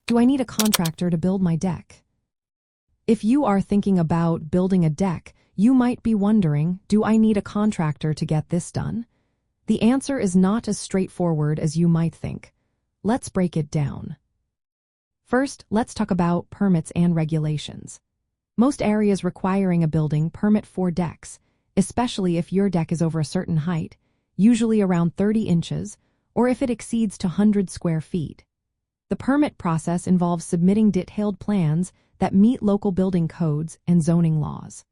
Do I need a contractor to build my deck? If you are thinking about building a deck, you might be wondering, do I need a contractor to get this done? The answer is not as straightforward as you might think. Let's break it down. First, let's talk about permits and regulations. Most areas requiring a building permit for decks, especially if your deck is over a certain height, usually around 30 inches, or if it exceeds 100 square feet. The permit process involves submitting detailed plans that meet local building codes and zoning laws.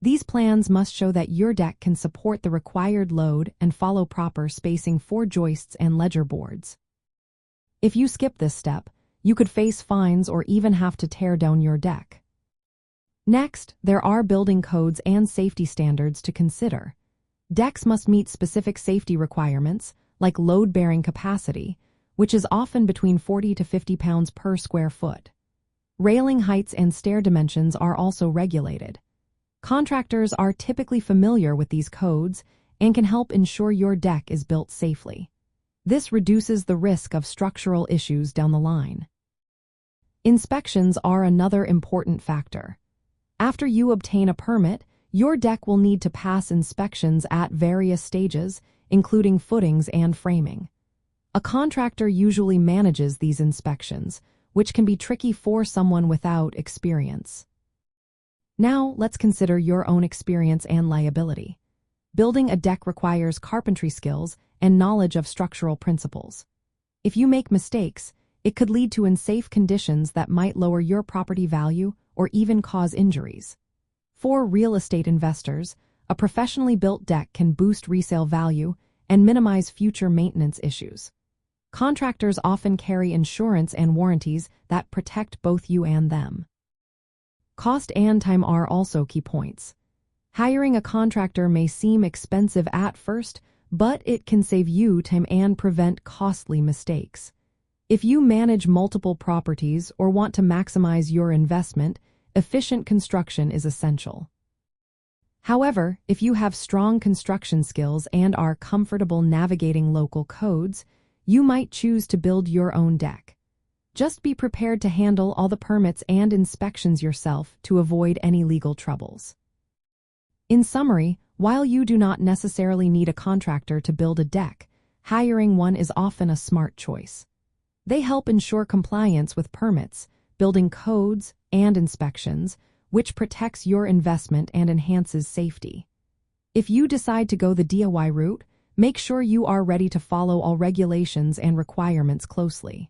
These plans must show that your deck can support the required load and follow proper spacing for joists and ledger boards. If you skip this step, you could face fines or even have to tear down your deck. Next, there are building codes and safety standards to consider. Decks must meet specific safety requirements, like load-bearing capacity, which is often between 40 to 50 pounds per square foot. Railing heights and stair dimensions are also regulated. Contractors are typically familiar with these codes and can help ensure your deck is built safely. This reduces the risk of structural issues down the line. Inspections are another important factor. After you obtain a permit, your deck will need to pass inspections at various stages, including footings and framing. A contractor usually manages these inspections, which can be tricky for someone without experience. Now, let's consider your own experience and liability. Building a deck requires carpentry skills and knowledge of structural principles. If you make mistakes, it could lead to unsafe conditions that might lower your property value or even cause injuries. For real estate investors, a professionally built deck can boost resale value and minimize future maintenance issues. Contractors often carry insurance and warranties that protect both you and them. Cost and time are also key points. Hiring a contractor may seem expensive at first, but it can save you time and prevent costly mistakes. If you manage multiple properties or want to maximize your investment, efficient construction is essential. However, if you have strong construction skills and are comfortable navigating local codes, you might choose to build your own deck. Just be prepared to handle all the permits and inspections yourself to avoid any legal troubles. In summary, while you do not necessarily need a contractor to build a deck, hiring one is often a smart choice. They help ensure compliance with permits, building codes, and inspections, which protects your investment and enhances safety. If you decide to go the DIY route, make sure you are ready to follow all regulations and requirements closely.